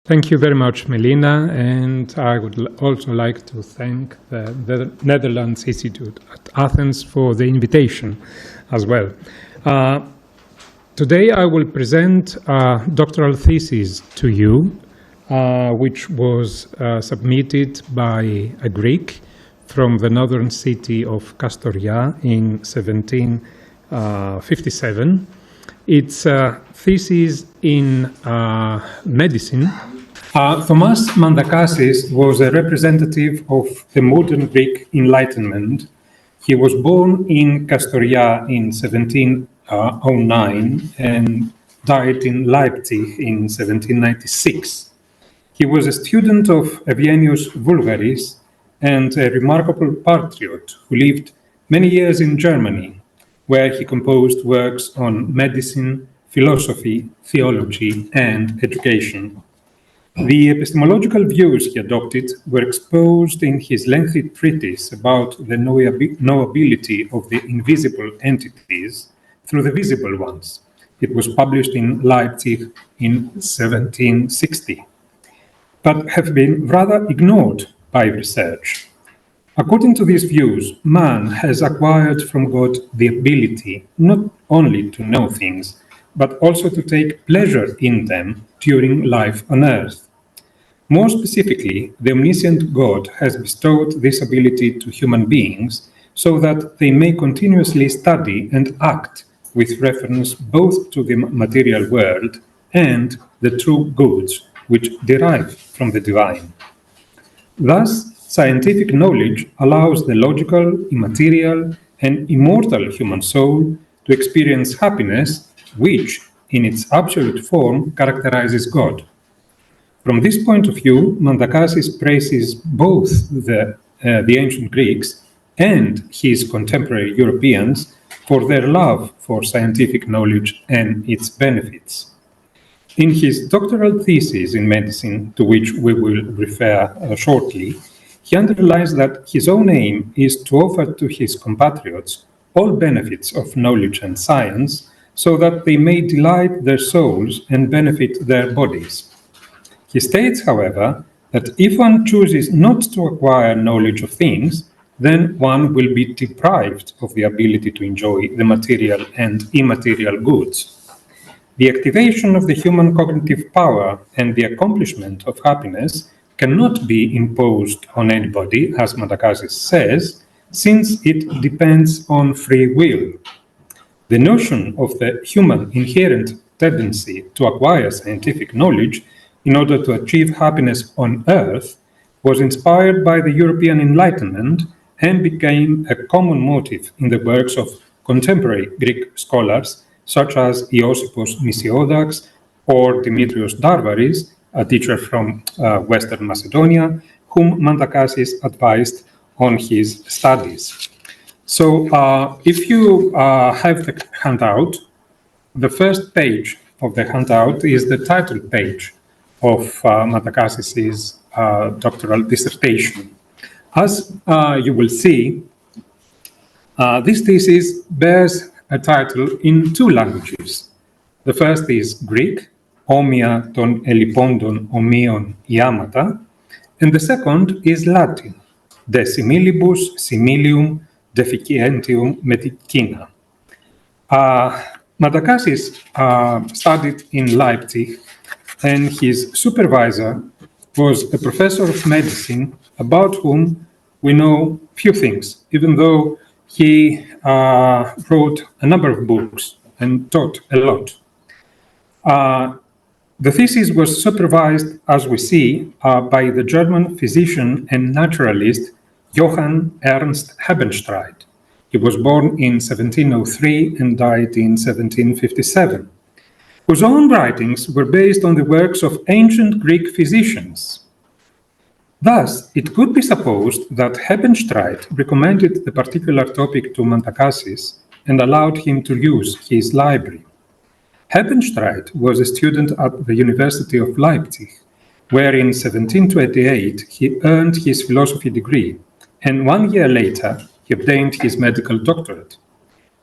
Thank you very much, Melina, and I would also like to thank the Netherlands Institute at Athens for the invitation as well. Today I will present a doctoral thesis to you, which was submitted by a Greek from the northern city of Kastoria in 1757. It's a thesis in medicine. Thomas Mandakassis was a representative of the modern Greek Enlightenment. He was born in Kastoria in 1709 and died in Leipzig in 1796. He was a student of Eugenios Voulgaris and a remarkable patriot who lived many years in Germany, where he composed works on medicine, philosophy, theology, and education. The epistemological views he adopted were exposed in his lengthy treatise about the knowability of the invisible entities through the visible ones. It was published in Leipzig in 1760, but have been rather ignored by research. According to these views, man has acquired from God the ability not only to know things, but also to take pleasure in them during life on earth. More specifically, the omniscient God has bestowed this ability to human beings so that they may continuously study and act with reference both to the material world and the true goods which derive from the divine. Thus, scientific knowledge allows the logical, immaterial, and immortal human soul to experience happiness, which, in its absolute form, characterizes God. From this point of view, Mandakassis praises both the ancient Greeks and his contemporary Europeans for their love for scientific knowledge and its benefits. In his doctoral thesis in medicine, to which we will refer shortly, he underlines that his own aim is to offer to his compatriots all benefits of knowledge and science so that they may delight their souls and benefit their bodies. He states, however, that if one chooses not to acquire knowledge of things, then one will be deprived of the ability to enjoy the material and immaterial goods. The activation of the human cognitive power and the accomplishment of happiness cannot be imposed on anybody, as Mandakassis says, since it depends on free will. The notion of the human inherent tendency to acquire scientific knowledge in order to achieve happiness on earth was inspired by the European Enlightenment and became a common motive in the works of contemporary Greek scholars such as Iossipos Misiodaks or Dimitrios Darvaris, a teacher from Western Macedonia, whom Mandakassis advised on his studies. So if you have the handout, the first page of the handout is the title page of Mandakassis' doctoral dissertation. As you will see, this thesis bears a title in two languages. The first is Greek, Ώμοια των ἐλλειπόντων ὁμοίων Ιάματα, and the second is Latin, de similibus similium deficientium medicina. Mandakassis studied in Leipzig, and his supervisor was a professor of medicine about whom we know few things, even though he wrote a number of books and taught a lot. The thesis was supervised, as we see, by the German physician and naturalist Johann Ernst Hebenstreit. He was born in 1703 and died in 1757. Whose own writings were based on the works of ancient Greek physicians. Thus, it could be supposed that Hebenstreit recommended the particular topic to Mandakassis and allowed him to use his library. Hebenstreit was a student at the University of Leipzig, where in 1728 he earned his philosophy degree, and 1 year later he obtained his medical doctorate.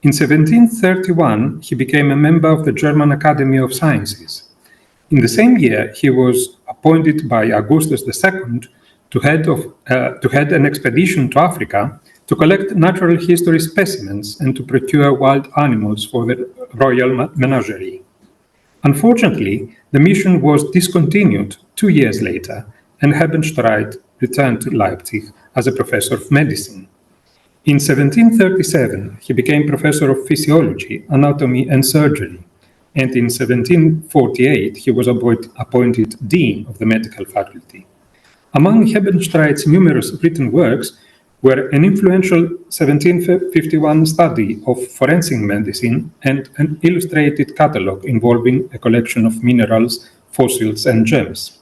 In 1731, he became a member of the German Academy of Sciences. In the same year, he was appointed by Augustus II to head an expedition to Africa to collect natural history specimens and to procure wild animals for the royal menagerie. Unfortunately, the mission was discontinued 2 years later, and Hebenstreit returned to Leipzig as a professor of medicine. In 1737, he became professor of physiology, anatomy, and surgery, and in 1748, he was appointed dean of the medical faculty. Among Hebenstreit's numerous written works were an influential 1751 study of forensic medicine and an illustrated catalogue involving a collection of minerals, fossils, and gems.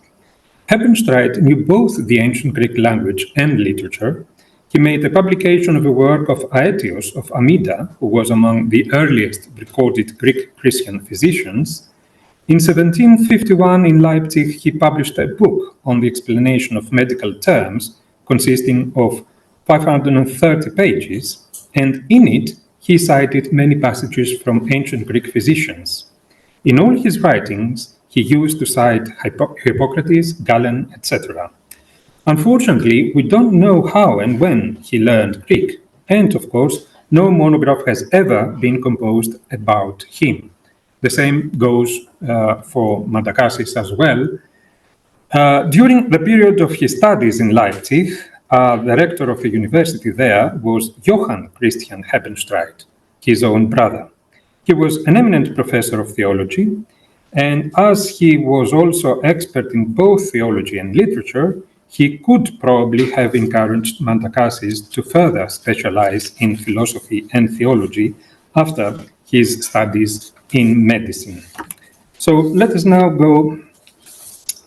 Hebenstreit knew both the ancient Greek language and literature. He made a publication of a work of Aetios of Amida, who was among the earliest recorded Greek Christian physicians. In 1751 in Leipzig, he published a book on the explanation of medical terms consisting of 530 pages, and in it he cited many passages from ancient Greek physicians. In all his writings, he used to cite Hippocratic, Galen, etc. Unfortunately, we don't know how and when he learned Greek, and of course, no monograph has ever been composed about him. The same goes for Mandakassis as well. During the period of his studies in Leipzig, the rector of the university there was Johann Ernst Hebenstreit, his own brother. He was an eminent professor of theology, and as he was also expert in both theology and literature, he could probably have encouraged Mandakassis to further specialize in philosophy and theology after his studies in medicine. So let us now go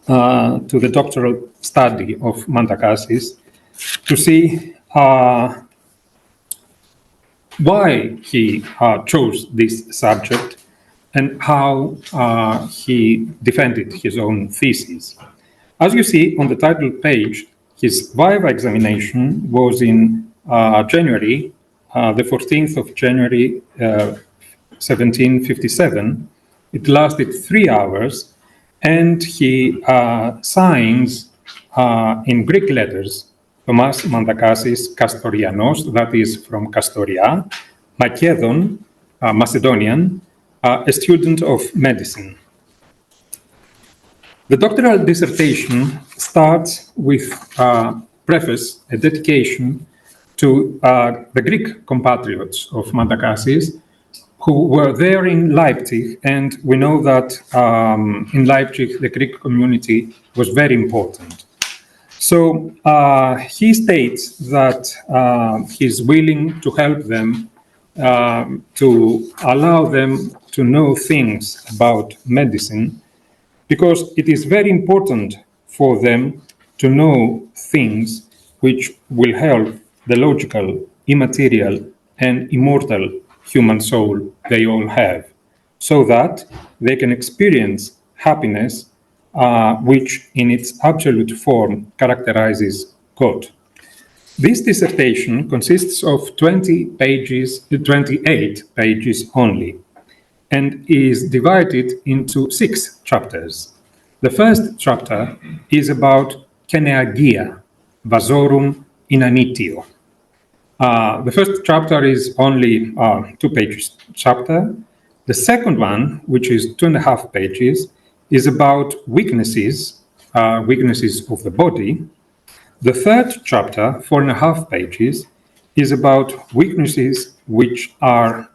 to the doctoral study of Mandakassis to see why he chose this subject and how he defended his own thesis. As you see on the title page, his viva examination was in January, the 14th of January, 1757. It lasted 3 hours, and he signs in Greek letters Thomas Mandakassis Kastorianos, that is from Kastoria, Makedon, Macedonian, a student of medicine. The doctoral dissertation starts with a preface, a dedication to the Greek compatriots of Mandakassis, who were there in Leipzig, and we know that in Leipzig the Greek community was very important. So he states that he's willing to help them, to allow them to know things about medicine, because it is very important for them to know things which will help the logical, immaterial, and immortal human soul they all have, so that they can experience happiness, which in its absolute form characterizes God. This dissertation consists of 28 pages only, and is divided into 6 chapters. The first chapter is about keneagia, vasorum inanitio. The first chapter is only 2 pages chapter. The second one, which is 2.5 pages, is about weaknesses, weaknesses of the body. The third chapter, 4.5 pages, is about weaknesses which are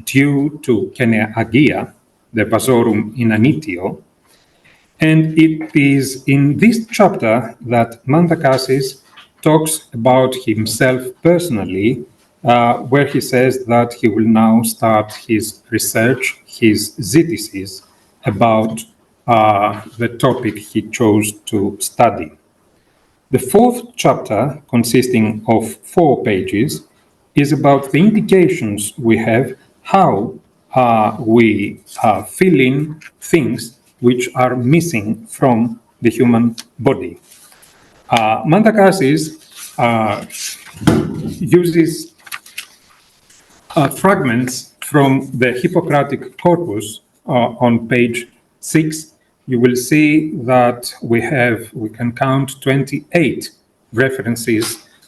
due to keneagia, the vasorum inanitio. And it is in this chapter that Mandakassis talks about himself personally, where he says that he will now start his research, his thesis about the topic he chose to study. The fourth chapter, consisting of 4 pages, is about the indications we have how we fill in things which are missing from the human body. Mandakassis uses fragments from the Hippocratic corpus on page 6 you will see that we can count 28 references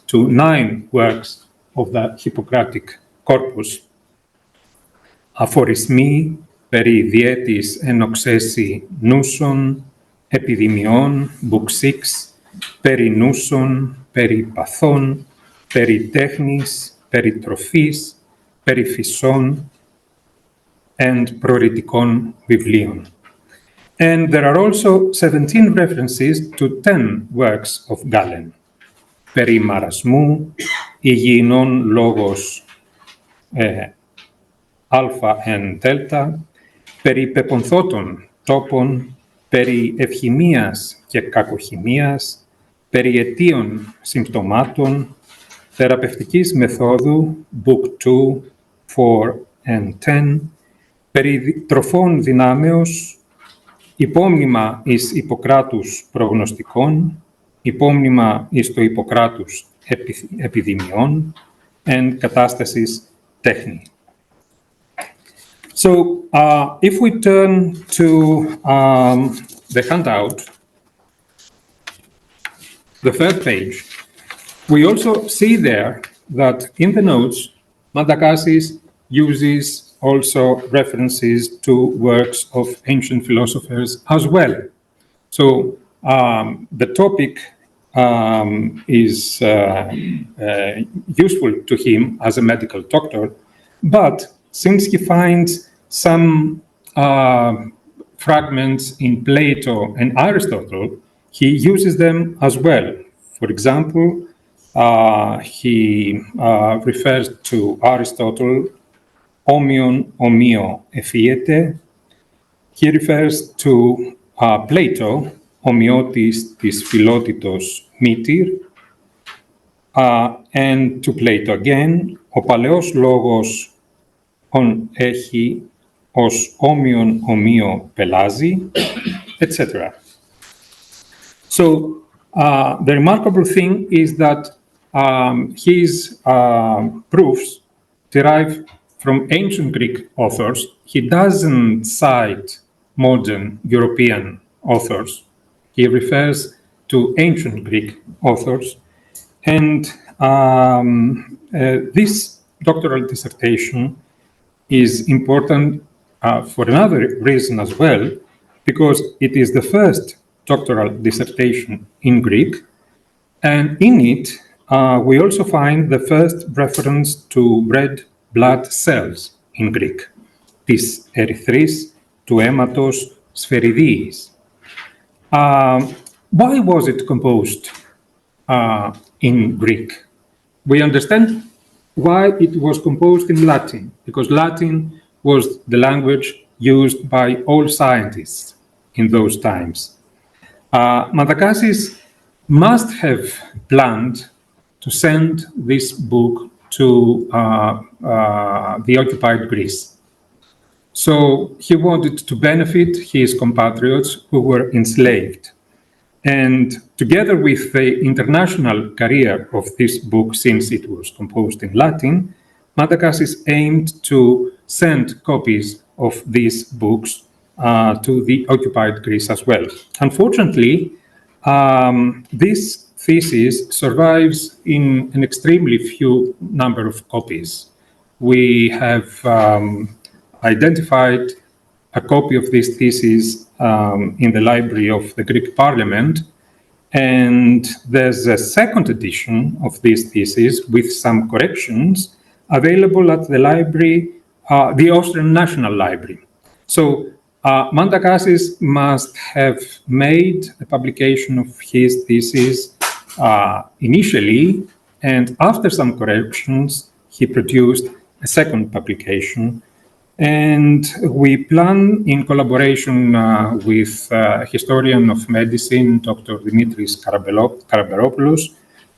to 9 works of the Hippocratic corpus. Aforismi περί διέτης ενοξέσει νούσων, επιδημιών, book 6, περί νούσων, περί παθών, περί τέχνης, περί τροφής, περί φυσών, and προαιρετικών βιβλίων. And there are also 17 references to 10 works of Galen. Περί μαρασμού, υγιεινών λόγος alpha and delta, περί πεπονθώτων τόπων, περί ευχημίας και κακοχημίας, περί αιτίων συμπτωμάτων, θεραπευτικής μεθόδου, book 2, 4 and 10, περί τροφών δυνάμεως, υπόμνημα εις Ιπποκράτους προγνωστικών, υπόμνημα εις το Ιπποκράτους επιδημιών, and κατάστασης τέχνη. So, if we turn to the handout, the third page, we also see there that in the notes, Mandakassis uses also references to works of ancient philosophers as well. So, the topic is useful to him as a medical doctor, but since he finds some fragments in Plato and Aristotle, he uses them as well. For example, he refers to Aristotle, ώμοιων ομοίο εφίεται. He refers to Plato, ομοιότης της φιλότητος μήτηρ, and to Plato again, ο παλαιός λόγος ον έχει ως ώμοιον ομοίο πελάζει, etc. So, the remarkable thing is that his proofs derive from ancient Greek authors. He doesn't cite modern European authors. He refers to ancient Greek authors. And this doctoral dissertation is important for another reason as well, because it is the first doctoral dissertation in Greek, and in it we also find the first reference to red blood cells in Greek, της ερυθρής του αίματος σφαιριδίης. Why was it composed in Greek? We understand why it was composed in Latin, because Latin was the language used by all scientists in those times. Mandakassis must have planned to send this book to the occupied Greece. So he wanted to benefit his compatriots who were enslaved. And together with the international career of this book, since it was composed in Latin, Mandakassis aimed to send copies of these books to the occupied Greece as well. Unfortunately, this thesis survives in an extremely few number of copies. We have identified a copy of this thesis in the library of the Greek Parliament, and there's a second edition of this thesis with some corrections available at the library, the Austrian National Library. So Mandakassis must have made a publication of his thesis initially, and after some corrections, he produced a second publication. And we plan, in collaboration with historian of medicine, Dr. Dimitris Karaberopoulos,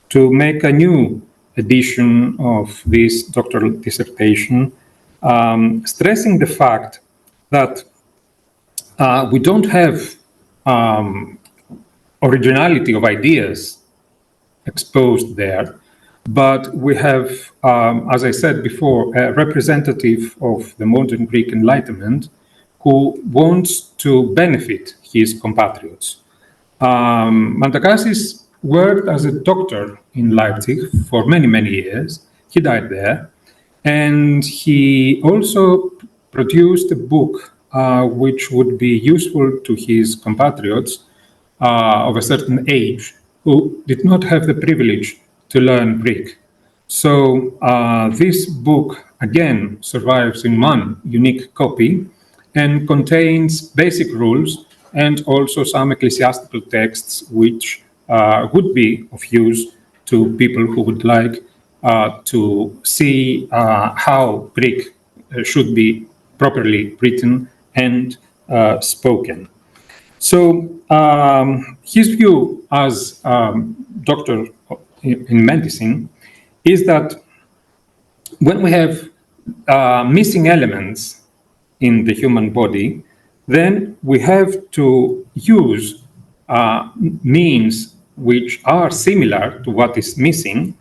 to make a new edition of this doctoral dissertation, stressing the fact that we don't have originality of ideas exposed there, but we have, as I said before, a representative of the modern Greek Enlightenment who wants to benefit his compatriots. Mandakassis worked as a doctor in Leipzig for many, many years. He died there. And he also produced a book which would be useful to his compatriots of a certain age who did not have the privilege to learn Greek. So this book, again, survives in one unique copy and contains basic rules and also some ecclesiastical texts which would be of use to people who would like to see how Greek should be properly written and spoken. So his view as doctor in medicine is that when we have missing elements in the human body, then we have to use means which are similar to what is missing.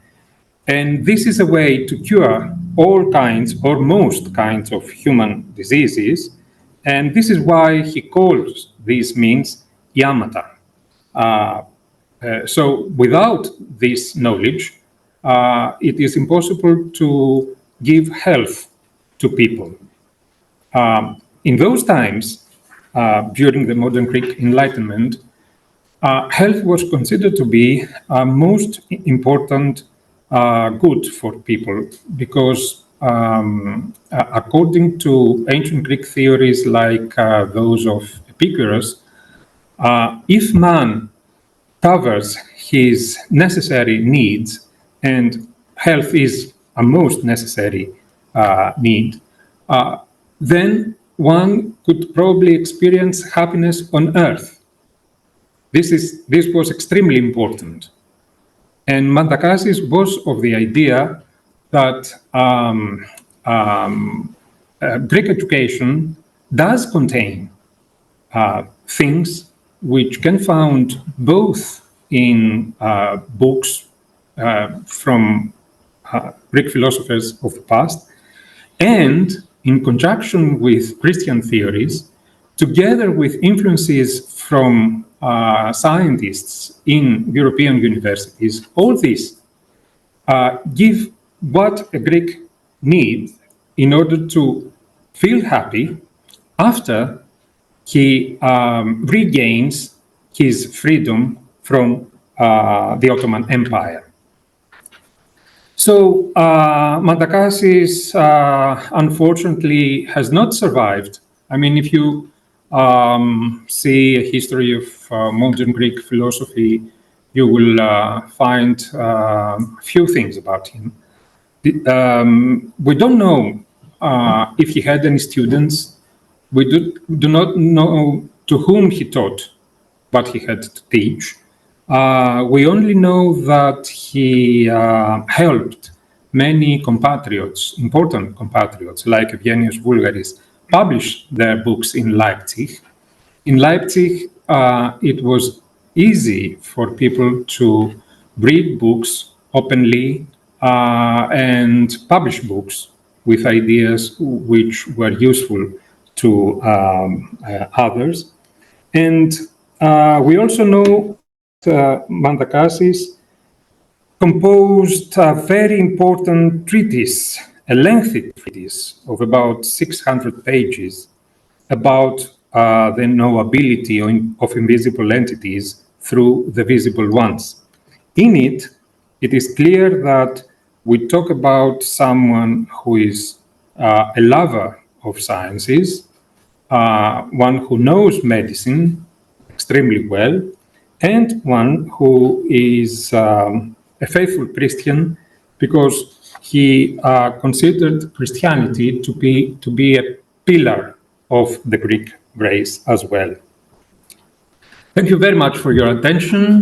And this is a way to cure all kinds or most kinds of human diseases. And this is why he calls these means Ιάματα. So without this knowledge, it is impossible to give health to people. In those times, during the modern Greek Enlightenment, health was considered to be most important good for people because according to ancient Greek theories like those of Epicurus, if man covers his necessary needs, and health is a most necessary need, then one could probably experience happiness on earth. This was extremely important. And Mandakassis was of the idea that Greek education does contain things which can be found both in books from Greek philosophers of the past and in conjunction with Christian theories, together with influences from scientists in European universities. All this give what a Greek needs in order to feel happy after he regains his freedom from the Ottoman Empire. So Mandakassis unfortunately has not survived. I mean, if you see a history of modern Greek philosophy, you will find a few things about him. We don't know if he had any students. We do not know to whom he taught what he had to teach. We only know that he helped many compatriots, important compatriots, like Eugenios Voulgaris, publish their books in Leipzig. In Leipzig, it was easy for people to read books openly and publish books with ideas which were useful to others. And we also know that Mandakassis composed a very important treatise, a lengthy treatise of about 600 pages about the knowability of invisible entities through the visible ones. In it, it is clear that we talk about someone who is a lover of sciences, one who knows medicine extremely well, and one who is a faithful Christian because he considered Christianity to be a pillar of the Greek race as well. Thank you very much for your attention.